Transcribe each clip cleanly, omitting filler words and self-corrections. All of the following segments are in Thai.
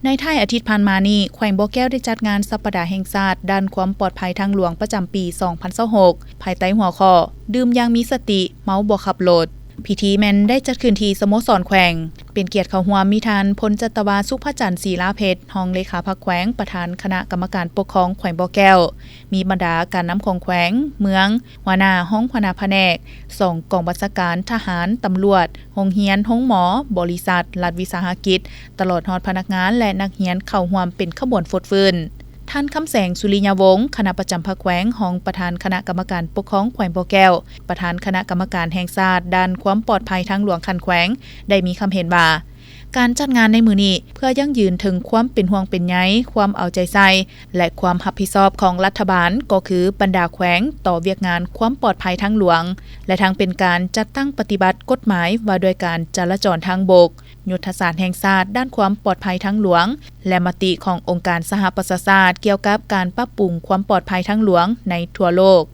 ในท้ายอาทิตย์ผ่านมานี้แขวงบ่อแก้วได้จัดงานสัปดาห์แห่งชาติด้านความปลอดภัยทางหลวงประจำปี 2026 ภายใต้หัวข้อดื่มอย่างมีสติเมาบ่ขับรถพิธีแม่นได้จัดขึ้นที่สโมสรแขวงเป็นเกียรติเข้าร่วมมีทานพลจัตวาสุภจันทร์ศรีลาเพชรรองเลขาพรรคแขวงประธานคณะกรรมการปกครองแขวงบ่อแก้วมีบรรดาการนำของแขวงเมืองหัวหน้าห้องหัวหน้าแผนกส่งกองบัญชาการทหารตำรวจโรงเรียนโรงหมอบริษัทรัฐวิสาหกิจตลอดฮอดพนักงานและนักเรียนเข้าร่วมเป็นขบวนฟดฟื้นท่านคำแสงสุริยาวงศ์คณะประจำพรรคแขวงรองประธานคณะกรรมการปกครองแขวงบ่อแก้วประธานคณะกรรมการแห่งชาติด้านความปลอดภัยทางหลวงคันแขวงได้มีคำเห็นว่าการจัดงานในมื้อนี้เพื่อยั่งยืนถึงความเป็นห่วงเป็นใยความเอาใจใส่และความรับผิดชอบของรัฐบาลก็คือบรรดาแขวงต่อเวียกงานความปลอดภัยทางหลวงและทางเป็นการจัดตั้งปฏิบัติกฎหมายว่าด้วยการจราจรทางบกยุทธศาสตร์แห่งชาติด้านความปลอดภัยทางหลวงและมติขององค์การสหประชาชาติเกี่ยวกับการปรับปรุงความปลอดภัยทางหลวงในทั่วโลก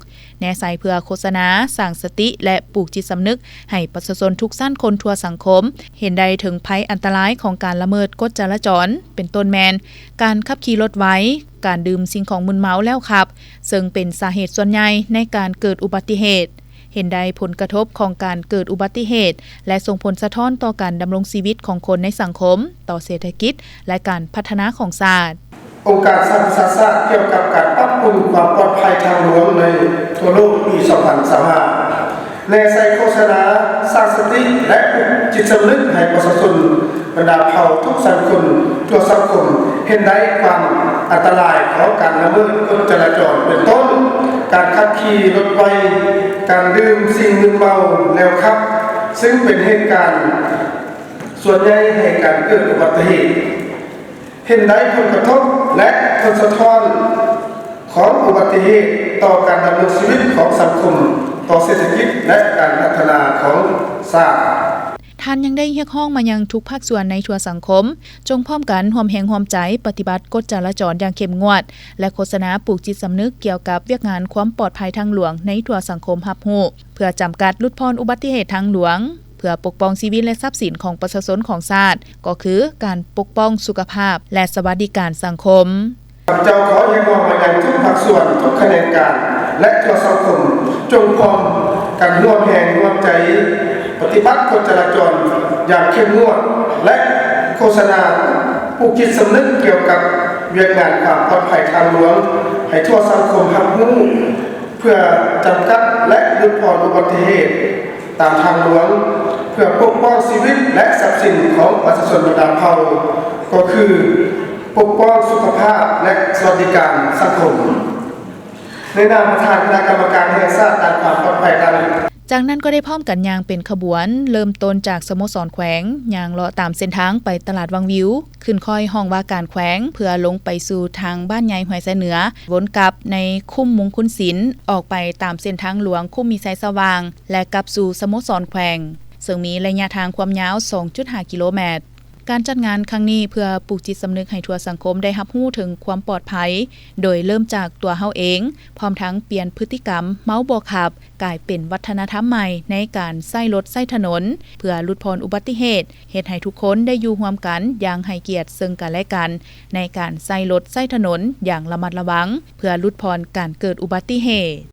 แนใส่เพื่อโฆษณาสร้างสติและปลูกจิตสำนึกให้ประชาชนทุกสั้นคนทั่วสังคมเห็นได้ถึงภัยอันตรายของการละเมิดกฎจราจรเป็นต้นแมนการขับขี่รถไว้การดื่มสิ่งของมึนเมาแล้วขับซึ่งเป็นสาเหตุส่วนใหญ่ในการเกิดอุบัติเหตุเห็นได้ผลกระทบของการเกิดอุบัติเหตุและส่งผลสะท้อนต่อการดำรงชีวิตของคนในสังคมต่อเศรษฐกิจและการพัฒนาของชาติองค์การสหประชาชาติเกี่ยวกับการปรับปรุงความปลอดภัยทางหลวงในทั่วโลกปี 2025 ในใส่โฆษณาสร้างสติและปลุกจิตสำนึกให้ประชาชนบรรดาเผ่าทุกสังคมทั่วสังคมเห็นได้ความอันตรายของการละเมิดกฎจราจรเป็นต้นการขับขี่รถไวการดื่มสิ่งมึนเมาแล้วขับซึ่งเป็นเหตุการณ์ส่วนใหญ่ให้การเกิดอุบัติเหตุเห็นได้ผลกระทบและผลสะท้อนของอุบัติเหตุต่อการดำเนินชีวิตของสังคมต่อเศรษฐกิจและการพัฒนาของชาติท่านยังได้เรียกร้องมายังทุกภาคส่วนในทั่วสังคมจงพร้อมกันร่วมแรงร่วมใจปฏิบัติกฎจราจรอย่างเข้มงวดและโฆษณาปลูกจิตสำนึกเกี่ยวกับเวียกงานความปลอดภัยทางหลวงในทั่วสังคมรับรู้เพื่อจำกัดลดพรอุบัติเหตุทางหลวงเพื่อปกป้องชีวิตและทรัพย์สินของประชาชนของชาติก็คือการปกป้องสุขภาพและสวัสดิการสังคมข้าพเจ้าขอเรียกร้องมายังทุกภาคส่วนทุกขบวนการและทั่วสังคมจงพร้อมกันร่วมแรงร่วมใจปฏิบัติกฎจราจรอย่างเข้มงวดและโฆษณาปลุกจิตสำนึกเกี่ยวกับเวียกงานความปลอดภัยทางหลวงให้ทั่วสังคมรับรู้เพื่อจำกัดและลดพรอุบัติเหตุตามทางหลวงเพื่อปกป้องชีวิตและทรัพย์สินของประชาชนบรรดาเผ่าก็คือปกป้องสุขภาพและสวัสดิการสังคมในนามประธานคณะกรรมการแห่งชาติด้านความปลอดภัยทางจากนั้นก็ได้พร้อมกันย่างเป็นขบวนเริ่มต้นจากสโมสรแขวงย่างเลาะตามเส้นทางไปตลาดวังวิวขึ้นค่อยห้องว่าการแขวงเพื่อลงไปสู่ทางบ้านใหญ่ห้วยไซเหนือวนกลับในคุ้มมุงคุณศิลป์ออกไปตามเส้นทางหลวงคุ้มมีไซสว่างและกลับสู่สโมสรแขวงซึ่งมีระยะทางความยาว 2.5 กิโลเมตรการจัดงานครั้งนี้เพื่อปลูกจิตสำนึกให้ทั่วสังคมได้รับรู้ถึงความปลอดภัยโดยเริ่มจากตัวเฮาเองพร้อมทั้งเปลี่ยนพฤติกรรมเมาบ่ขับกลายเป็นวัฒนธรรมใหม่ในการใช้รถใช้ถนนเพื่อลดพรอุบัติเหตุเฮ็ดให้ทุกคนได้อยู่ร่วมกันอย่างให้เกียรติซึ่งกันและกันในการใช้รถใช้ถนนอย่างระมัดระวังเพื่อลดพรการเกิดอุบัติเหตุ